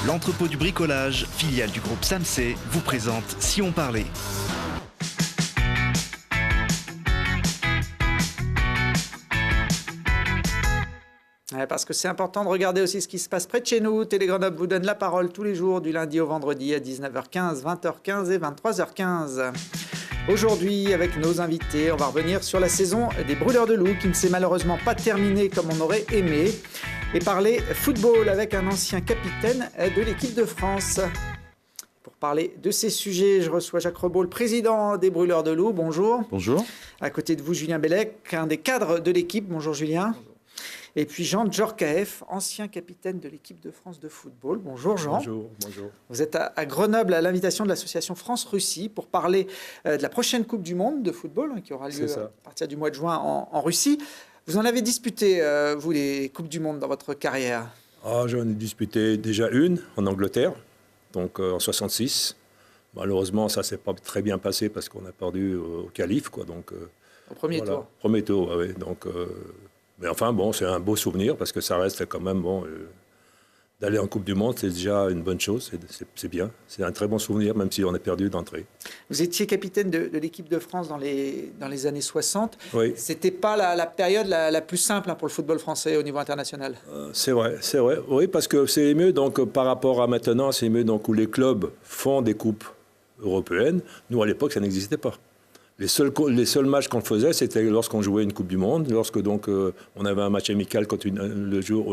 L'entrepôt du bricolage, filiale du groupe Samsey, vous présente Si on parlait. Parce que c'est important de regarder aussi ce qui se passe près de chez nous. Télé Grenoble vous donne la parole tous les jours, du lundi au vendredi à 19h15, 20h15 et 23h15. Aujourd'hui, avec nos invités, on va revenir sur la saison des Brûleurs de Loups qui ne s'est malheureusement pas terminée comme on aurait aimé. Et parler football avec un ancien capitaine de l'équipe de France. Pour parler de ces sujets, je reçois Jacques Rebaud, le président des Brûleurs de Loups. Bonjour. Bonjour. À côté de vous, Julien Bellec, un des cadres de l'équipe. Bonjour Julien. Bonjour. Et puis Jean Djorkaeff, ancien capitaine de l'équipe de France de football. Bonjour Jean. Bonjour, bonjour. Vous êtes à Grenoble à l'invitation de l'association France-Russie pour parler de la prochaine Coupe du Monde de football qui aura lieu à partir du mois de juin en Russie. Vous en avez disputé, vous, les Coupes du Monde dans votre carrière? J'en ai disputé déjà une en Angleterre, donc en 66. Malheureusement, ça ne s'est pas très bien passé parce qu'on a perdu au qualif. Au premier tour. Premier tour, oui. Mais enfin, bon, c'est un beau souvenir parce que ça reste quand même, d'aller en Coupe du Monde, c'est déjà une bonne chose, c'est bien. C'est un très bon souvenir, même si on est perdu d'entrée. Vous étiez capitaine de l'équipe de France dans les années 60. Oui. Ce n'était pas la période la plus simple pour le football français au niveau international. C'est vrai. Oui, parce que c'est mieux, par rapport à maintenant, c'est mieux où les clubs font des coupes européennes. Nous, à l'époque, ça n'existait pas. Les seuls matchs qu'on faisait, c'était lorsqu'on jouait une Coupe du Monde, lorsque on avait un match amical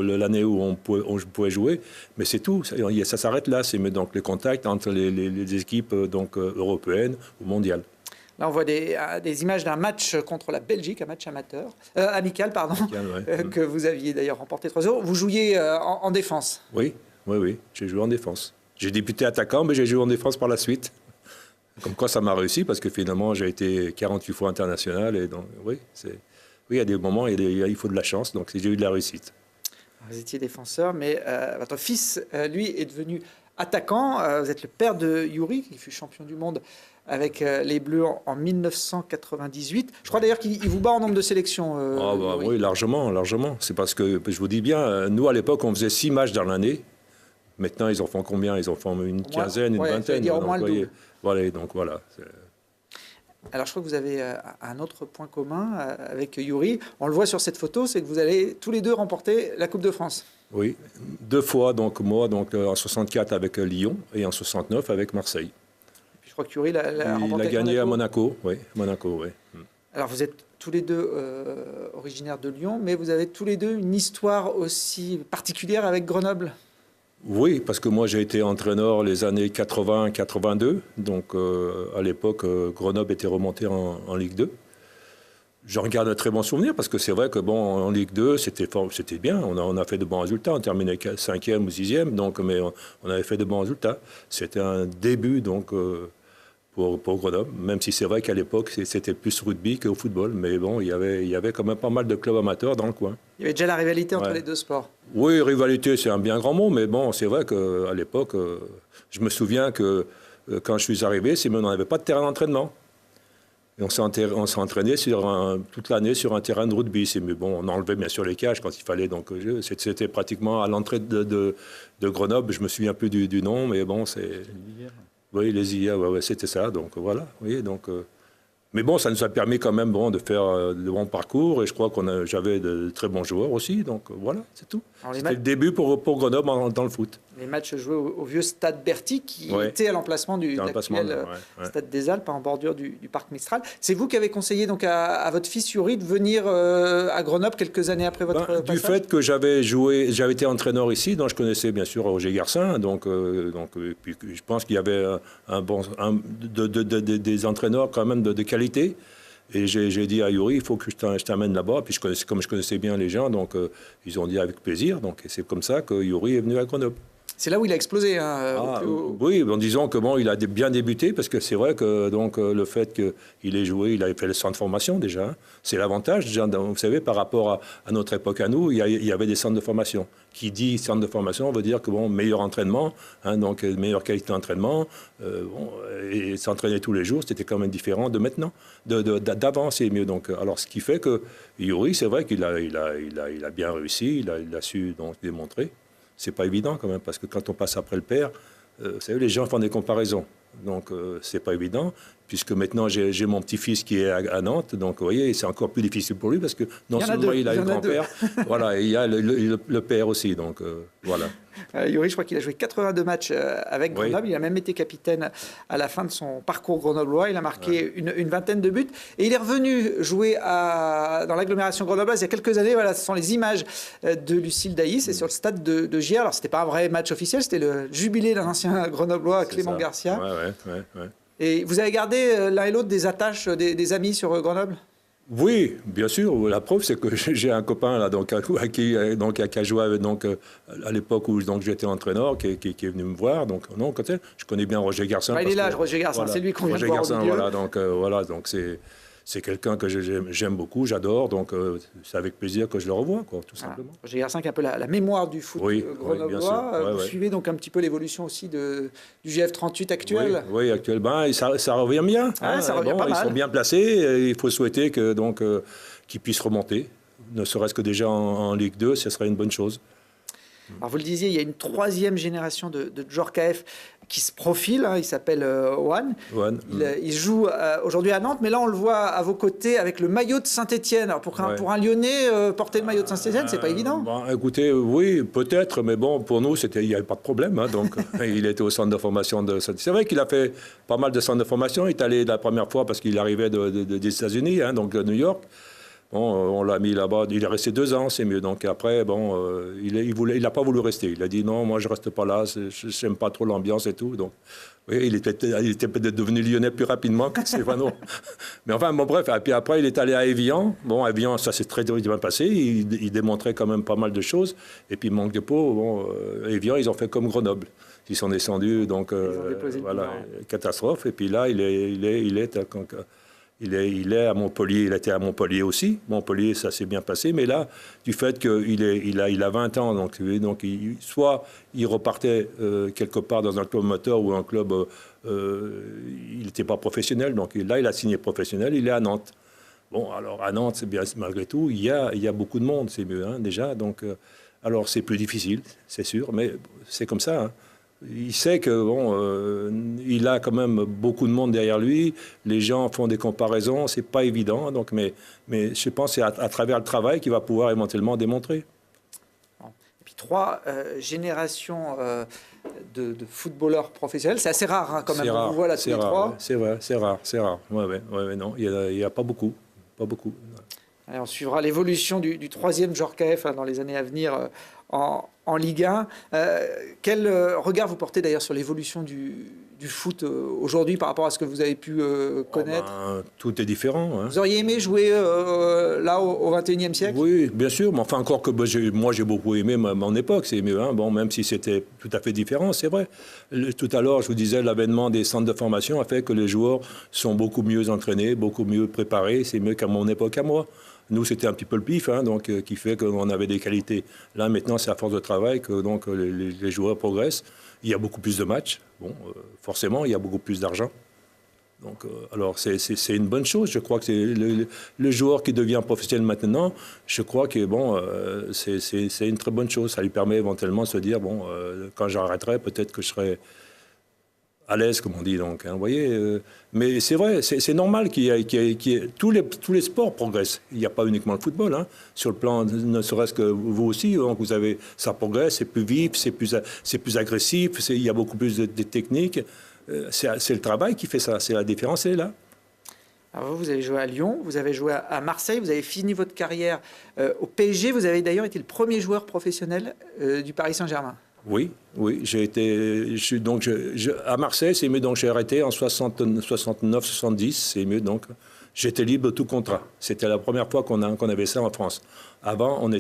l'année où on pouvait jouer. Mais c'est tout, ça s'arrête là. C'est les contacts entre les équipes européennes ou mondiales. Là, on voit des images d'un match contre la Belgique, un match amical, que vous aviez d'ailleurs remporté 3-0. Vous jouiez en défense. Oui, j'ai joué en défense. J'ai débuté attaquant, mais j'ai joué en défense par la suite. Comme quoi ça m'a réussi, parce que finalement, j'ai été 48 fois international. Et donc, oui, il y a des moments, il faut de la chance, donc j'ai eu de la réussite. Vous étiez défenseur, mais votre fils, lui, est devenu attaquant. Vous êtes le père de Youri, qui fut champion du monde avec les Bleus en 1998. Je crois d'ailleurs qu'il vous bat en nombre de sélections. Oui, largement. C'est parce que, je vous dis bien, nous, à l'époque, on faisait 6 matchs dans l'année. Maintenant, ils en font combien? Ils en font une quinzaine, une vingtaine. Dire au moins le double. Voilà. Alors, je crois que vous avez un autre point commun avec Youri. On le voit sur cette photo, c'est que vous allez tous les deux remporter la Coupe de France. Oui, 2 fois, moi, en 64 avec Lyon et en 69 avec Marseille. Et puis, je crois que Youri l'a remporté. Il a gagné à Monaco, oui. Alors, vous êtes tous les deux originaires de Lyon, mais vous avez tous les deux une histoire aussi particulière avec Grenoble. Oui, parce que moi j'ai été entraîneur les années 80-82, donc à l'époque Grenoble était remonté en Ligue 2. J'en garde un très bon souvenir parce que c'est vrai que en Ligue 2 c'était bien, on a fait de bons résultats, on terminait 5e ou 6e, mais on avait fait de bons résultats. C'était un début pour Grenoble, même si c'est vrai qu'à l'époque c'était plus rugby qu'au football, mais il y avait quand même pas mal de clubs amateurs dans le coin. Il y avait déjà la rivalité entre les deux sports. Oui, rivalité, c'est un bien grand mot, mais c'est vrai qu'à l'époque, je me souviens que quand je suis arrivé, on n'avait pas de terrain d'entraînement. Et on s'est entraîné toute l'année sur un terrain de rugby. On enlevait bien sûr les cages quand il fallait. Donc, c'était pratiquement à l'entrée de Grenoble. Je me souviens plus du nom, mais c'est... Oui, les IA, c'était ça. Donc, voilà. Oui, mais ça nous a permis quand même de faire de bons parcours et je crois j'avais de très bons joueurs aussi. Donc voilà, c'est tout. C'était le début pour Grenoble dans le foot. Les matchs joués au vieux stade Berthy qui était à l'emplacement du stade des Alpes en bordure du parc Mistral. C'est vous qui avez conseillé à votre fils Youri de venir à Grenoble quelques années après votre passage? Du fait que j'avais été entraîneur ici, donc je connaissais bien sûr Roger Garcin. Puis je pense qu'il y avait des entraîneurs quand même de qualité. Et j'ai dit à Youri, il faut que je t'amène là-bas. Puis comme je connaissais bien les gens, ils ont dit avec plaisir. Donc c'est comme ça que Youri est venu à Grenoble. C'est là où il a explosé. Oui, en disant que il a bien débuté, parce que c'est vrai que le fait qu'il ait joué, il avait fait le centre de formation déjà. C'est l'avantage, déjà, vous savez, par rapport à notre époque à nous, il y avait des centres de formation. Qui dit centre de formation veut dire que meilleur entraînement, meilleure qualité d'entraînement, et s'entraîner tous les jours, c'était quand même différent de maintenant, d'avant, c'est mieux. Alors ce qui fait que Youri, c'est vrai qu'il a bien réussi, il a su démontrer. C'est pas évident quand même, parce que quand on passe après le père, vous savez, les gens font des comparaisons. Donc, c'est pas évident, puisque maintenant, j'ai mon petit-fils qui est à Nantes. Donc, vous voyez, c'est encore plus difficile pour lui, parce que non seulement il a le grand-père, voilà, et il y a le père aussi. Donc, voilà. Yuri, je crois qu'il a joué 82 matchs avec Grenoble. Il a même été capitaine à la fin de son parcours grenoblois. Il a marqué une vingtaine de buts. Et il est revenu jouer dans l'agglomération grenobloise il y a quelques années. Voilà, ce sont les images de Lucille Dailly. C'est sur le stade de Giers. Alors, ce n'était pas un vrai match officiel, c'était le jubilé d'un ancien grenoblois, Clément Garcia. Ouais. Et vous avez gardé l'un et l'autre des attaches, des amis sur Grenoble? Oui, bien sûr. La preuve, c'est que j'ai un copain là, donc, qui a joué donc, à l'époque où donc, j'étais entraîneur, qui est venu me voir. Donc, non, je connais bien Roger Garcin. Il est là, Roger Garcin, voilà, c'est lui qu'on vient de voir au milieu. Donc c'est quelqu'un que j'aime beaucoup, j'adore. Donc, c'est avec plaisir que je le revois, quoi, tout simplement. Roger Garcin, qui est un peu la mémoire du foot grenoblois. Vous suivez donc un petit peu l'évolution aussi du GF38 actuel. Oui, actuellement, ça revient bien. Ça revient pas mal. Ils sont bien placés. Il faut souhaiter qu'ils puissent remonter. Ne serait-ce que déjà en Ligue 2, ce serait une bonne chose. Alors vous le disiez, il y a une troisième génération de joueurs KF qui se profile, il s'appelle Owen. Il joue aujourd'hui à Nantes, mais là on le voit à vos côtés avec le maillot de Saint-Etienne. Alors pour un Lyonnais, porter le maillot de Saint-Etienne, c'est pas évident. Écoutez, oui, peut-être, mais bon, pour nous, il n'y avait pas de problème. Donc, il était au centre de formation de Saint-Etienne. C'est vrai qu'il a fait pas mal de centres de formation. Il est allé la première fois parce qu'il arrivait des États-Unis, donc de New York. Bon, on l'a mis là-bas. Il est resté 2 ans, c'est mieux. Donc après, il n'a pas voulu rester. Il a dit non, moi je reste pas là. Je n'aime pas trop l'ambiance et tout. Donc, oui, il était peut-être devenu lyonnais plus rapidement que Stéphano. Mais enfin, bon, bref. Et puis après, il est allé à Évian. Bon, à Évian, ça s'est très bien passé. Il démontrait quand même pas mal de choses. Et puis, manque de peau, Évian, ils ont fait comme Grenoble. Ils sont descendus, donc voilà, catastrophe. Et puis là, il est à Montpellier, il était à Montpellier aussi. Montpellier, ça s'est bien passé. Mais là, du fait qu'il a 20 ans, donc soit il repartait quelque part dans un club moteur ou un club... il n'était pas professionnel. Donc là, il a signé professionnel, il est à Nantes. Bon, alors à Nantes, c'est bien, malgré tout, il y a beaucoup de monde, c'est mieux, déjà. Donc, alors c'est plus difficile, c'est sûr, mais c'est comme ça, Il sait que il a quand même beaucoup de monde derrière lui. Les gens font des comparaisons, c'est pas évident. Donc, mais je pense que c'est à travers le travail qu'il va pouvoir éventuellement démontrer. Et puis 3 générations de footballeurs professionnels, c'est assez rare quand même. On vous voit là tous les 3. C'est vrai, c'est rare. Ouais, non, il y a pas beaucoup, Allez, on suivra l'évolution du 3e joueur KF dans les années à venir en Ligue 1. Quel regard vous portez d'ailleurs sur l'évolution du foot aujourd'hui par rapport à ce que vous avez pu connaître? Tout est différent. Vous auriez aimé jouer là au XXIe siècle? Oui, bien sûr, mais enfin encore que moi j'ai beaucoup aimé mon époque, c'est mieux, même si c'était tout à fait différent, c'est vrai. Tout à l'heure, je vous disais, l'avènement des centres de formation a fait que les joueurs sont beaucoup mieux entraînés, beaucoup mieux préparés, c'est mieux qu'à mon époque à moi. Nous, c'était un petit peu le pif, donc, qui fait qu'on avait des qualités. Là, maintenant, c'est à force de travail que donc, les joueurs progressent. Il y a beaucoup plus de matchs. Bon, forcément, il y a beaucoup plus d'argent. Donc, alors, c'est une bonne chose. Je crois que c'est le joueur qui devient professionnel maintenant, je crois que c'est une très bonne chose. Ça lui permet éventuellement de se dire, quand j'arrêterai, peut-être que je serai à l'aise, comme on dit. Donc, vous voyez, mais c'est vrai, c'est normal qu'il y ait tous les sports progressent. Il n'y a pas uniquement le football. Sur le plan, ne serait-ce que vous aussi, donc ça progresse, c'est plus vif, c'est plus agressif, il y a beaucoup plus de techniques. C'est le travail qui fait ça. C'est la différence, elle est là. Alors vous avez joué à Lyon, vous avez joué à Marseille, vous avez fini votre carrière au PSG. Vous avez d'ailleurs été le premier joueur professionnel du Paris Saint-Germain. Oui, à Marseille, c'est mieux, donc j'ai arrêté en 69-70, c'est mieux, donc j'étais libre de tout contrat. C'était la première fois qu'on avait ça en France. Avant, on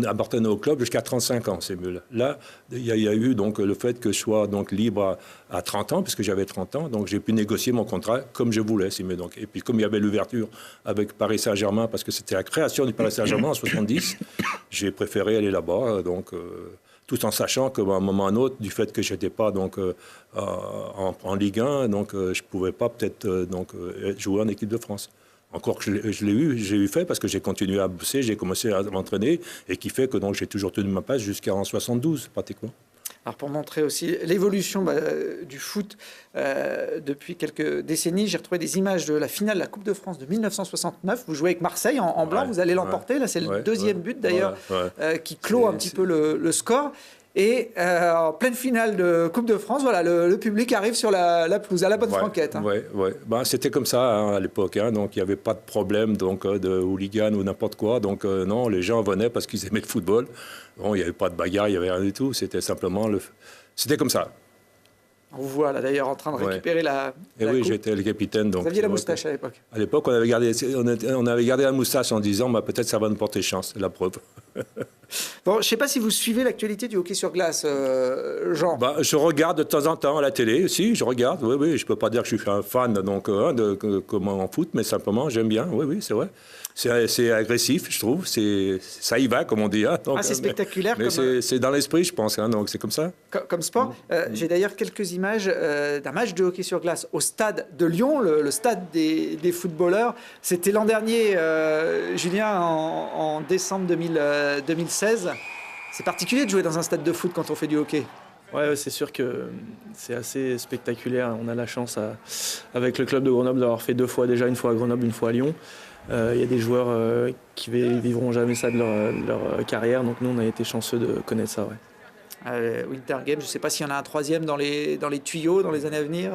appartenait au club jusqu'à 35 ans, c'est mieux. Là, il y a eu donc le fait que je sois donc libre à 30 ans, puisque j'avais 30 ans, donc j'ai pu négocier mon contrat comme je voulais, c'est mieux. Donc. Et puis comme il y avait l'ouverture avec Paris Saint-Germain, parce que c'était la création du Paris Saint-Germain en 70, j'ai préféré aller là-bas, tout en sachant qu'à un moment ou à un autre, du fait que je n'étais pas en Ligue 1, donc je ne pouvais pas peut-être jouer en équipe de France. Encore que j'ai eu fait parce que j'ai continué à bosser, j'ai commencé à m'entraîner et qui fait que donc j'ai toujours tenu ma place jusqu'en 72 pratiquement. Alors pour montrer aussi l'évolution du foot depuis quelques décennies, j'ai retrouvé des images de la finale de la Coupe de France de 1969. Vous jouez avec Marseille en blanc, vous allez l'emporter. Là, c'est le deuxième but d'ailleurs qui clôt un petit peu le score. Et en pleine finale de Coupe de France, voilà, le public arrive sur la pelouse à la bonne franquette. Hein. Ben, c'était comme ça à l'époque, hein, donc il n'y avait pas de problème donc, de hooligan ou n'importe quoi. Donc non, les gens venaient parce qu'ils aimaient le football. Bon, il n'y avait pas de bagarre, il n'y avait rien du tout. C'était simplement c'était comme ça. On vous voit là d'ailleurs en train de récupérer la oui, coupe. j'étais le capitaine. Donc, vous aviez la moustache à l'époque. À l'époque, on avait gardé la moustache en disant bah, peut-être ça va nous porter chance, la preuve. Bon, je ne sais pas si vous suivez l'actualité du hockey sur glace, Jean. Bah, je regarde de temps en temps à la télé, si, je regarde. Oui, je ne peux pas dire que je suis un fan donc, comme en foot, mais simplement, j'aime bien. Oui, c'est vrai. C'est agressif, je trouve. Ça y va, comme on dit. Hein, donc, c'est spectaculaire. Mais c'est dans l'esprit, je pense. Hein, donc c'est comme ça. Comme sport. J'ai d'ailleurs quelques images d'un match de hockey sur glace au stade de Lyon, le stade des footballeurs. C'était l'an dernier, Julien, en décembre 2016. C'est particulier de jouer dans un stade de foot quand on fait du hockey. Ouais, c'est sûr que c'est assez spectaculaire. On a la chance, avec le club de Grenoble, d'avoir fait 2 fois déjà, une fois à Grenoble, une fois à Lyon. Il y a des joueurs qui vivront jamais ça de leur carrière, donc nous on a été chanceux de connaître ça. Winter Games, je ne sais pas s'il y en a un troisième dans les tuyaux dans les années à venir.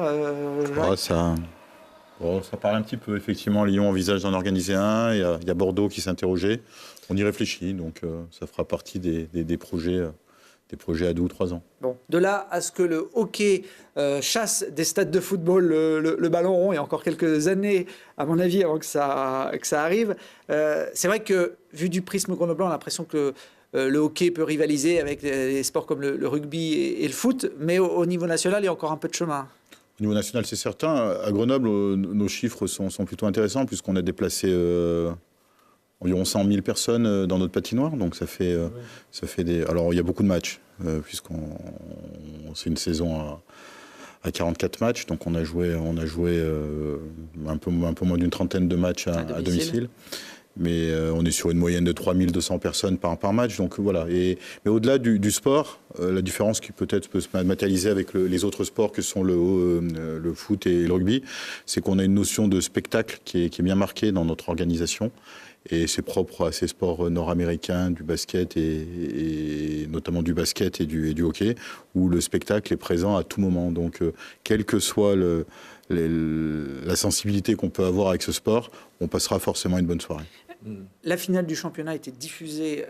Ça parle un petit peu, effectivement. Lyon envisage d'en organiser un, il y a Bordeaux qui s'interrogeait. On y réfléchit, donc ça fera partie des projets à 2 ou 3 ans. Bon, de là à ce que le hockey chasse des stades de football le ballon rond, il y a encore quelques années, à mon avis, avant que ça arrive. C'est vrai que, vu du prisme grenoblois, on a l'impression que le hockey peut rivaliser avec des sports comme le rugby et le foot, mais au niveau national, il y a encore un peu de chemin. Au niveau national, c'est certain. À Grenoble, nos chiffres sont plutôt intéressants, puisqu'on a déplacé environ 100 000 personnes dans notre patinoire. Donc ça fait des... Alors il y a beaucoup de matchs, c'est une saison à 44 matchs. Donc on a joué un peu moins d'une trentaine de matchs à domicile. Mais on est sur une moyenne de 3200 personnes par match. Donc voilà. Mais au-delà du sport, la différence qui peut-être peut se matérialiser avec les autres sports que sont le foot et le rugby, c'est qu'on a une notion de spectacle qui est bien marquée dans notre organisation. Et c'est propre à ces sports nord-américains, du basket et notamment du basket et du hockey, où le spectacle est présent à tout moment. Donc, quelle que soit la sensibilité qu'on peut avoir avec ce sport, on passera forcément une bonne soirée. La finale du championnat a été diffusée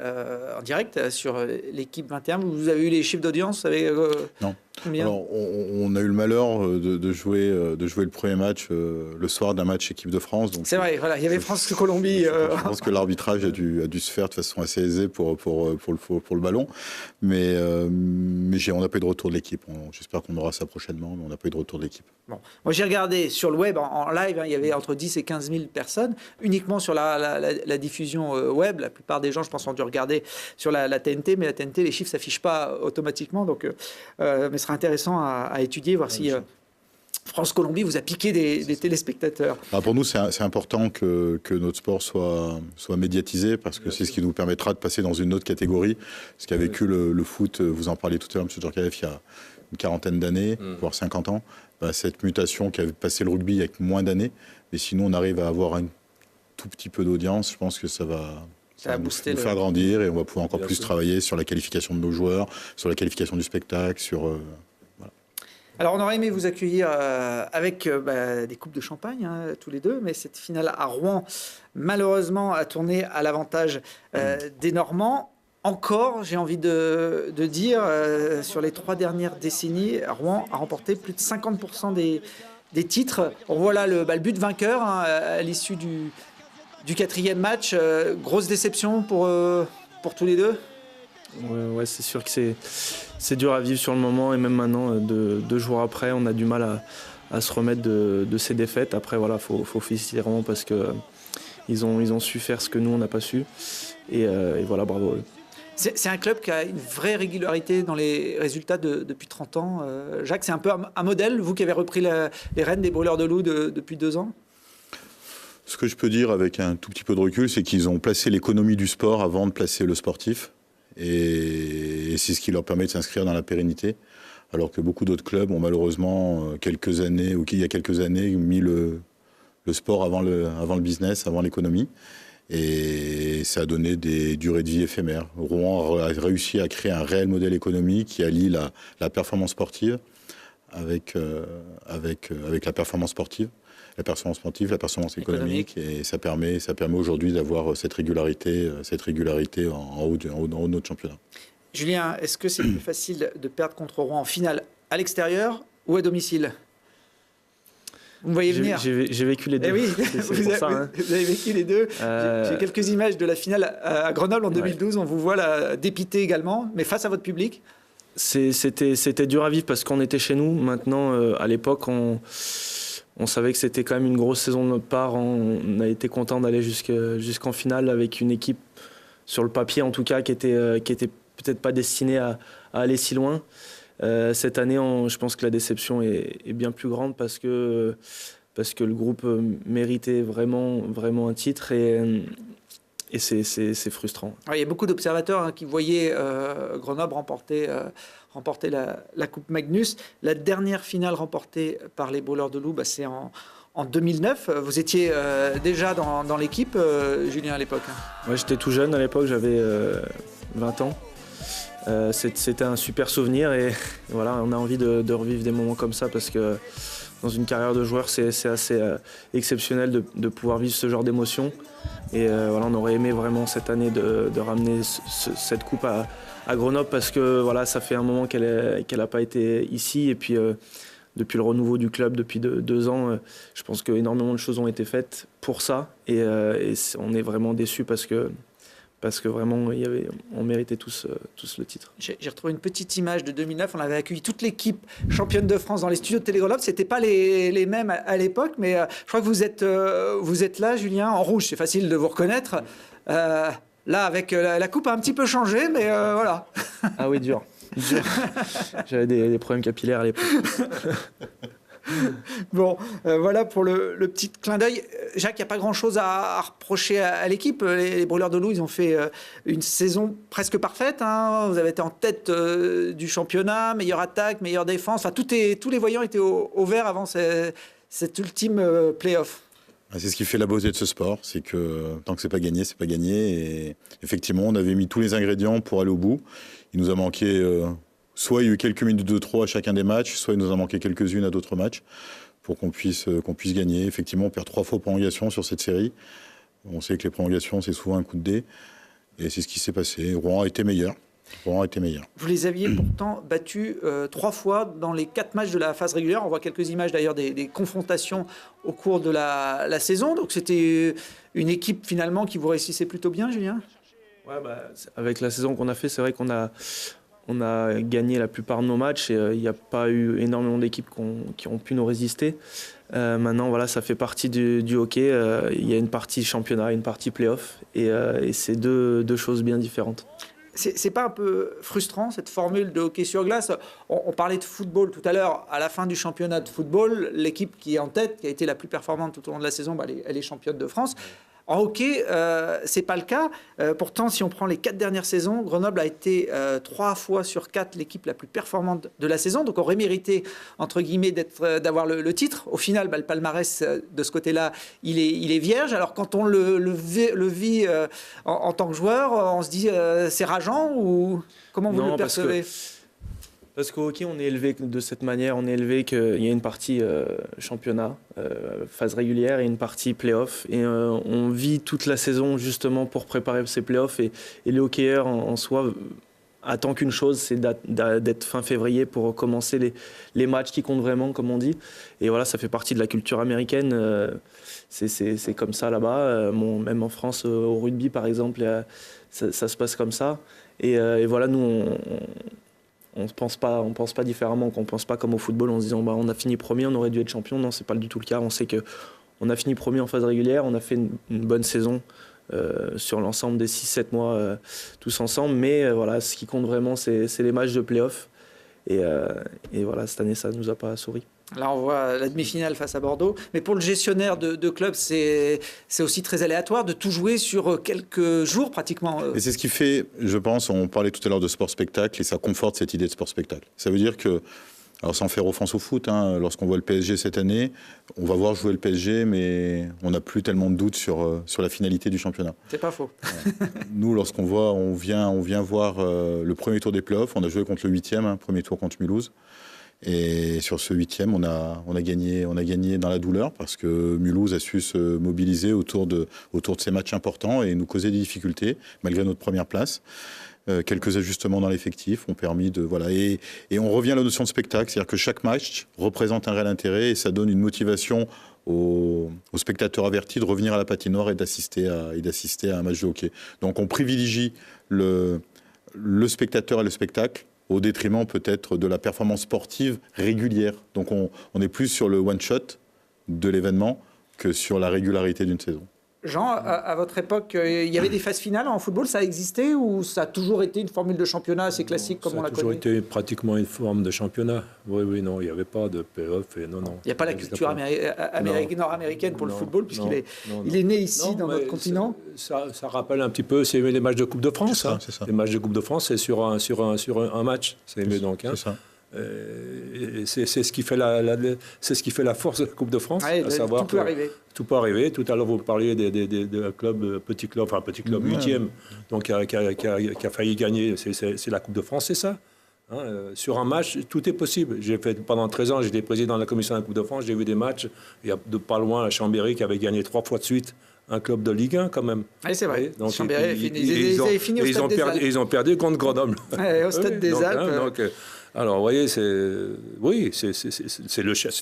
en direct sur l'équipe 21. Vous avez eu les chiffres d'audience avec, Non. Combien ? Alors, on a eu le malheur de jouer le premier match le soir d'un match équipe de France. Donc, c'est vrai, voilà, il y avait France-Colombie. Je pense que l'arbitrage a dû se faire de façon assez aisée pour le ballon. Mais on n'a pas eu de retour de l'équipe. J'espère qu'on aura ça prochainement, mais on n'a pas eu de retour de l'équipe. Bon. Moi, j'ai regardé sur le web, en live, il y avait entre 10 et 15 000 personnes, uniquement sur la diffusion web. La plupart des gens, je pense, ont dû regarder sur la TNT, mais la TNT, les chiffres ne s'affichent pas automatiquement. Donc, mais ce sera intéressant à étudier, voir si France-Colombie vous a piqué des téléspectateurs. Alors pour nous, c'est important que notre sport soit médiatisé, parce que c'est ce qui nous permettra de passer dans une autre catégorie. Ce qu'a vécu le foot, vous en parliez tout à l'heure, M. Djorkaeff, il y a une quarantaine d'années, voire 50 ans. Cette mutation qui avait passé le rugby avec moins d'années. Mais sinon, on arrive à avoir un tout petit peu d'audience. Je pense que ça va nous faire grandir, et on va pouvoir encore plus travailler sur la qualification de nos joueurs, sur la qualification du spectacle, voilà. Alors, on aurait aimé vous accueillir avec des coupes de champagne, tous les deux, mais cette finale à Rouen, malheureusement, a tourné à l'avantage des Normands. Encore, j'ai envie de dire, sur les 3 dernières décennies, Rouen a remporté plus de 50% des titres. On voit là le but vainqueur à l'issue du 4e match. Grosse déception pour tous les deux. Ouais, c'est sûr que c'est dur à vivre sur le moment, et même maintenant, 2 jours après, on a du mal à se remettre de ces défaites. Après, voilà, faut féliciter vraiment, parce que ils ont su faire ce que nous on n'a pas su, et voilà, bravo. C'est un club qui a une vraie régularité dans les résultats depuis 30 ans. Jacques, c'est un peu un modèle, vous qui avez repris les rênes des Brûleurs de Loup depuis 2 ans. Ce que je peux dire avec un tout petit peu de recul, c'est qu'ils ont placé l'économie du sport avant de placer le sportif. Et c'est ce qui leur permet de s'inscrire dans la pérennité. Alors que beaucoup d'autres clubs ont malheureusement, quelques années, ou il y a quelques années, mis le sport avant le business, avant l'économie. Et ça a donné des durées de vie éphémères. Rouen a réussi à créer un réel modèle économique qui allie la performance sportive avec la performance sportive. La performance sportive, la performance économique. Et ça permet aujourd'hui d'avoir cette régularité en haut de notre championnat. Julien, est-ce que c'est plus facile de perdre contre Rouen en finale à l'extérieur ou à domicile? Vous me voyez venir. J'ai vécu les deux. Eh oui, vous avez vécu les deux. J'ai quelques images de la finale à Grenoble en 2012. On vous voit là, dépité également, mais face à votre public. C'était dur à vivre parce qu'on était chez nous. Maintenant, à l'époque, on savait que c'était quand même une grosse saison de notre part. On a été content d'aller jusqu'en finale avec une équipe, sur le papier en tout cas, qui était peut-être pas destinée à aller si loin. Cette année, je pense que la déception est bien plus grande parce que le groupe méritait vraiment un titre et c'est frustrant. Il y a beaucoup d'observateurs qui voyaient Grenoble remporter la Coupe Magnus. La dernière finale remportée par les Bowlers de Loup, c'est en 2009. Vous étiez déjà dans l'équipe, Julien, à l'époque. Ouais, j'étais tout jeune à l'époque, j'avais 20 ans. C'était un super souvenir et voilà, on a envie de revivre des moments comme ça parce que dans une carrière de joueur, c'est assez exceptionnel de pouvoir vivre ce genre d'émotion. Et voilà, on aurait aimé vraiment cette année de ramener cette coupe à Grenoble parce que voilà, ça fait un moment qu'elle n'a pas été ici. Et puis depuis le renouveau du club, depuis 2 ans, je pense qu'énormément de choses ont été faites pour ça. Et on est vraiment déçus parce que vraiment, on méritait tous le titre. J'ai retrouvé une petite image de 2009. On avait accueilli toute l'équipe championne de France dans les studios de Télé Grenoble. Ce n'était pas les mêmes à l'époque, mais je crois que vous êtes là, Julien, en rouge. C'est facile de vous reconnaître. Là, avec la coupe a un petit peu changé, mais voilà. Ah oui, dur. J'avais des problèmes capillaires à l'époque. Bon, voilà pour le petit clin d'œil. Jacques, il n'y a pas grand-chose à reprocher à l'équipe. Les Brûleurs de Loup, ils ont fait une saison presque parfaite. Vous avez été en tête du championnat, meilleure attaque, meilleure défense. Enfin, tous les voyants étaient au vert avant cet ultime play-off. C'est ce qui fait la beauté de ce sport, c'est que tant que c'est pas gagné, c'est pas gagné. Et effectivement, on avait mis tous les ingrédients pour aller au bout. Il nous a manqué... Soit il y a eu quelques minutes de trop à chacun des matchs, soit il nous a manqué quelques-unes à d'autres matchs pour qu'on puisse gagner. Effectivement, on perd 3 fois prolongation sur cette série. On sait que les prolongations, c'est souvent un coup de dé. Et c'est ce qui s'est passé. Rouen a été meilleur. Vous les aviez pourtant battus 3 fois dans les 4 matchs de la phase régulière. On voit quelques images d'ailleurs des confrontations au cours de la saison. Donc c'était une équipe finalement qui vous réussissait plutôt bien, Julien? Ouais, avec la saison qu'on a fait, c'est vrai qu'on a gagné la plupart de nos matchs et il n'y a pas eu énormément d'équipes qui ont pu nous résister. Maintenant, voilà, ça fait partie du hockey. Il y a une partie championnat, une partie play-off et c'est deux choses bien différentes. C'est pas un peu frustrant cette formule de hockey sur glace? On parlait de football tout à l'heure. À la fin du championnat de football, l'équipe qui est en tête, qui a été la plus performante tout au long de la saison, elle est championne de France. En hockey, c'est pas le cas. Pourtant, si on prend les 4 dernières saisons, Grenoble a été 3 fois sur 4 l'équipe la plus performante de la saison. Donc, on aurait mérité, entre guillemets, d'avoir le titre. Au final, le palmarès, de ce côté-là, il est vierge. Alors, quand on le vit en tant que joueur, on se dit c'est rageant ou comment vous le percevez? Parce qu'au hockey, on est élevé de cette manière. On est élevé qu'il y a une partie championnat, phase régulière, et une partie play-off. Et on vit toute la saison justement pour préparer ces play-offs. Et les hockeyeurs en soi attendent qu'une chose, c'est d'être fin février pour commencer les matchs qui comptent vraiment, comme on dit. Et voilà, ça fait partie de la culture américaine. C'est comme ça là-bas. Même en France, au rugby, par exemple, ça se passe comme ça. Et voilà, nous, on pense pas différemment, qu'on pense pas comme au football en se disant on a fini premier, on aurait dû être champion. Non, c'est pas du tout le cas. On sait que on a fini premier en phase régulière, on a fait une bonne saison sur l'ensemble des 6-7 mois tous ensemble. Mais voilà, ce qui compte vraiment, c'est les matchs de play-off. Et voilà, cette année, ça ne nous a pas souri. Là, on voit la demi-finale face à Bordeaux. Mais pour le gestionnaire de club, c'est aussi très aléatoire de tout jouer sur quelques jours pratiquement. Et c'est ce qui fait, je pense, on parlait tout à l'heure de sport-spectacle, et ça conforte cette idée de sport-spectacle. Ça veut dire que, alors sans faire offense au foot, hein, lorsqu'on voit le PSG cette année, on va voir jouer le PSG, mais on n'a plus tellement de doutes sur la finalité du championnat. C'est pas faux. Nous, lorsqu'on voit, on vient voir le premier tour des playoffs, on a joué contre le 8e, hein, premier tour contre Mulhouse. Et sur ce 8e, on a gagné dans la douleur parce que Mulhouse a su se mobiliser autour de ces matchs importants et nous causer des difficultés malgré notre première place. Quelques ajustements dans l'effectif ont permis de voilà et on revient à la notion de spectacle, c'est-à-dire que chaque match représente un réel intérêt et ça donne une motivation aux spectateurs avertis de revenir à la patinoire et d'assister à un match de hockey. Donc on privilégie le spectateur et le spectacle au détriment peut-être de la performance sportive régulière. Donc on est plus sur le one-shot de l'événement que sur la régularité d'une saison. Jean, à votre époque, il y avait des phases finales en football, ça existait ou ça a toujours été une formule de championnat assez classique comme on l'a connu ? Ça a toujours été pratiquement une forme de championnat. Oui, non, il n'y avait pas de play-off. Non. Il n'y a pas la culture nord-américaine pour le football, puisqu'il est né ici, dans notre continent. Ça rappelle un petit peu, c'est les matchs de Coupe de France. C'est ça. Les matchs de Coupe de France, c'est sur un match. C'est aimé donc. C'est ça. C'est ce qui fait la force de la Coupe de France, à savoir tout peut arriver. Tout peut arriver. Tout à l'heure, vous parliez des clubs, petit club 8e, donc qui a failli gagner. C'est la Coupe de France, c'est ça. Hein, sur un match, tout est possible. Pendant 13 ans, j'étais président de la commission de la Coupe de France. J'ai vu des matchs. Il y a de pas loin à Chambéry qui avait gagné 3 fois de suite un club de Ligue 1 quand même. Oui, c'est vrai. Donc, Chambéry ils avaient fini au Stade des Alpes. Ils ont perdu contre Grenoble. Au Stade des Alpes. Alors, vous voyez, c'est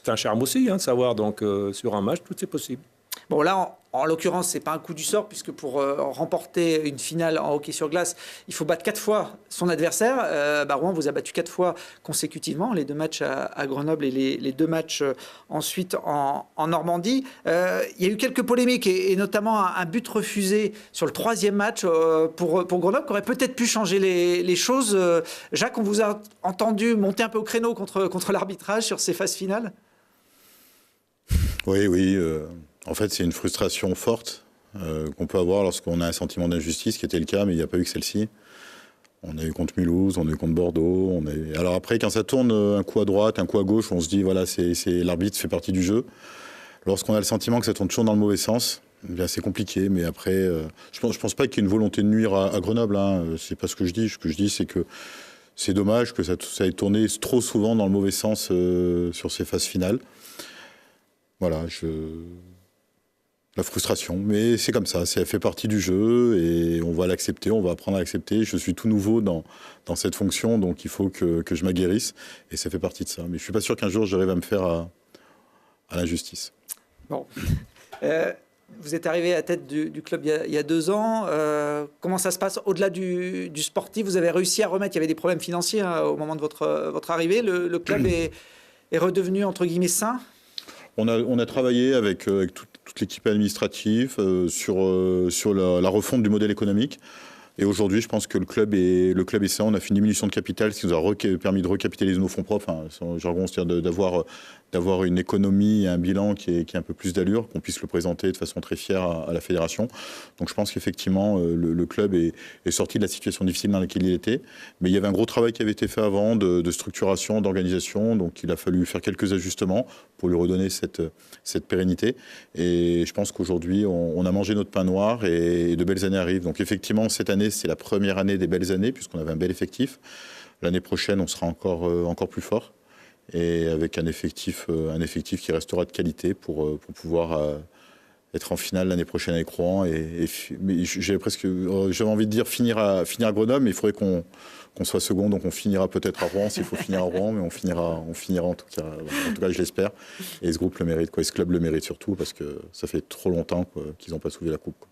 un charme aussi de savoir. Donc, sur un match, tout est possible. Bon, là, en l'occurrence, c'est pas un coup du sort, puisque pour remporter une finale en hockey sur glace, il faut battre 4 fois son adversaire. Rouen vous a battu 4 fois consécutivement, les 2 matchs à Grenoble et les 2 matchs ensuite en Normandie. Il y a eu quelques polémiques, et notamment un but refusé sur le 3e match pour Grenoble, qui aurait peut-être pu changer les choses. Jacques, on vous a entendu monter un peu au créneau contre l'arbitrage sur ces phases finales ? Oui. En fait, c'est une frustration forte qu'on peut avoir lorsqu'on a un sentiment d'injustice, qui était le cas, mais il n'y a pas eu que celle-ci. On a eu contre Mulhouse, on a eu contre Bordeaux. Alors après, quand ça tourne un coup à droite, un coup à gauche, on se dit, voilà, l'arbitre fait partie du jeu. Lorsqu'on a le sentiment que ça tourne toujours dans le mauvais sens, eh bien, c'est compliqué. Mais après, je pense pas qu'il y ait une volonté de nuire à Grenoble. Hein. C'est pas ce que je dis. Ce que je dis, c'est que c'est dommage que ça ait tourné trop souvent dans le mauvais sens sur ces phases finales. Voilà, la frustration, mais c'est comme ça, ça fait partie du jeu et on va l'accepter, on va apprendre à l'accepter. Je suis tout nouveau dans cette fonction, donc il faut que je m'aguerrisse et ça fait partie de ça. Mais je ne suis pas sûr qu'un jour j'arrive à me faire à l'injustice. Bon. Vous êtes arrivé à la tête du club il y a 2 ans. Comment ça se passe au-delà du sportif? Vous avez réussi à remettre, il y avait des problèmes financiers au moment de votre arrivée. Le club est redevenu, entre guillemets, sain? On a travaillé avec toute l'équipe administrative sur la refonte du modèle économique. Et aujourd'hui, je pense que le club est sain. On a fait une diminution de capital, ce qui nous a permis de recapitaliser nos fonds propres. Enfin, jargon, c'est-à-dire d'avoir une économie et un bilan qui est un peu plus d'allure, qu'on puisse le présenter de façon très fière à la fédération. Donc je pense qu'effectivement, le club est sorti de la situation difficile dans laquelle il était. Mais il y avait un gros travail qui avait été fait avant de structuration, d'organisation. Donc il a fallu faire quelques ajustements pour lui redonner cette pérennité. Et je pense qu'aujourd'hui, on a mangé notre pain noir et de belles années arrivent. Donc effectivement, cette année, c'est la première année des belles années, puisqu'on avait un bel effectif. L'année prochaine, on sera encore plus fort, et avec un effectif qui restera de qualité pour pouvoir être en finale l'année prochaine avec Rouen. Mais j'avais envie de dire finir à Grenoble, mais il faudrait qu'on soit second, donc on finira peut-être à Rouen s'il faut finir à Rouen, mais on finira en tout cas je l'espère. Et ce groupe le mérite, et ce club le mérite surtout, parce que ça fait trop longtemps qu'ils n'ont pas soulevé la coupe.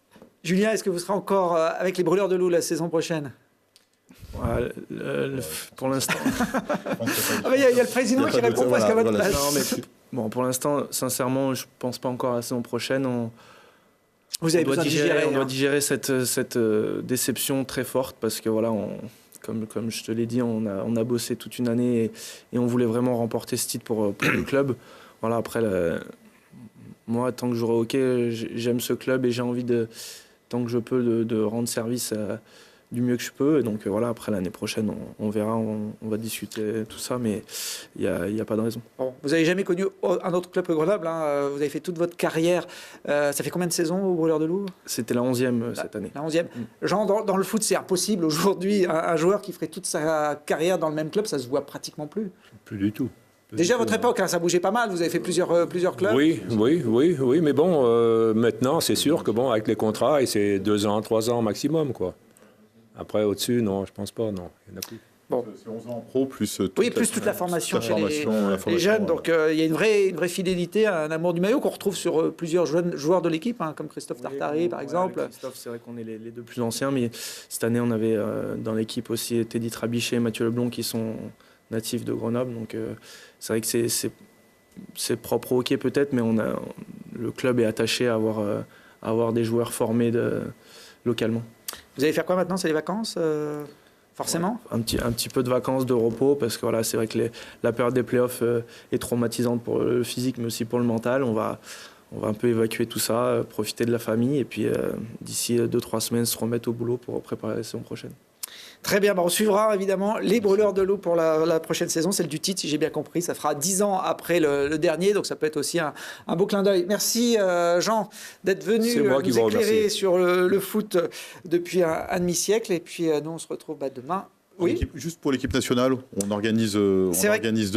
Julien, est-ce que vous serez encore avec les Brûleurs de Loup la saison prochaine? Pour l'instant. Il y a le président qui répond presque à votre place. Non, mais pour l'instant, sincèrement, je ne pense pas encore à la saison prochaine. On doit digérer cette déception très forte, parce que voilà, comme je te l'ai dit, on a bossé toute une année et on voulait vraiment remporter ce titre pour le club. Voilà, après, moi, tant que je jouerai au hockey, j'aime ce club et j'ai envie, tant que je peux, de rendre service du mieux que je peux. Et donc voilà, après l'année prochaine, on verra, on va discuter tout ça, mais il n'y a pas de raison. Bon, vous n'avez jamais connu un autre club que Grenoble, hein. Vous avez fait toute votre carrière. Ça fait combien de saisons au Brûleurs de Loup? C'était la 11e cette année. La 11e. Jean, dans le foot, c'est impossible aujourd'hui. Un joueur qui ferait toute sa carrière dans le même club, ça se voit pratiquement plus. Plus du tout. Déjà à votre époque, hein, ça bougeait pas mal. Vous avez fait plusieurs clubs. Oui. Mais bon, maintenant, c'est sûr que bon, avec les contrats, et c'est 2 ans, 3 ans maximum, quoi. Après, au-dessus, non, je pense pas, non. Il y en a plus. Bon. C'est 11 ans en pro, plus toute la formation chez les jeunes. Donc, il y a une vraie fidélité, un amour du maillot qu'on retrouve sur plusieurs jeunes joueurs de l'équipe, hein, comme Christophe Tartari, par exemple. Christophe, c'est vrai qu'on est les 2 plus anciens, mais cette année, on avait dans l'équipe aussi Teddy Trabichet et Mathieu Leblond qui sont natifs de Grenoble. Donc, c'est vrai que c'est propre au hockey peut-être, mais le club est attaché à avoir des joueurs formés localement. Vous allez faire quoi maintenant? C'est les vacances forcément? Un petit peu de vacances, de repos, parce que voilà, c'est vrai que la période des playoffs est traumatisante pour le physique, mais aussi pour le mental. On va un peu évacuer tout ça, profiter de la famille, et puis d'ici 2-3 semaines, se remettre au boulot pour préparer la saison prochaine. Très bien, on suivra évidemment les Brûleurs de Loup pour la prochaine saison, celle du titre si j'ai bien compris, ça fera 10 ans après le dernier, donc ça peut être aussi un beau clin d'œil. Merci Jean d'être venu nous éclairer sur le foot depuis un demi-siècle, et puis nous on se retrouve demain. Oui. Juste pour l'équipe nationale, on organise 2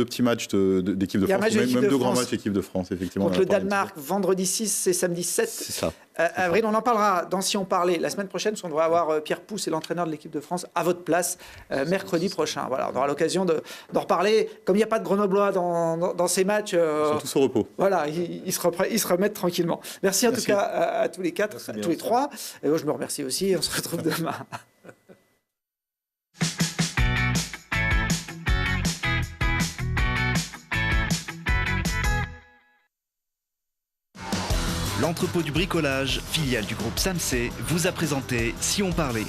petits matchs d'équipe de France, même 2 grands matchs d'équipe de France, effectivement. Contre le Danemark, vendredi 6 et samedi 7 avril. On en parlera dans Si on parlait la semaine prochaine, parce qu'on devrait avoir Pierre Pousse et l'entraîneur de l'équipe de France à votre place mercredi prochain. Voilà, on aura l'occasion d'en reparler. Comme il n'y a pas de Grenoblois dans ces matchs, ils sont tous au repos. Voilà, ils se remettent tranquillement. Merci en tout cas à tous les 4, tous les 3. Et moi, je me remercie aussi. On se retrouve demain. L'entrepôt du bricolage, filiale du groupe Samsé, vous a présenté Si on parlait.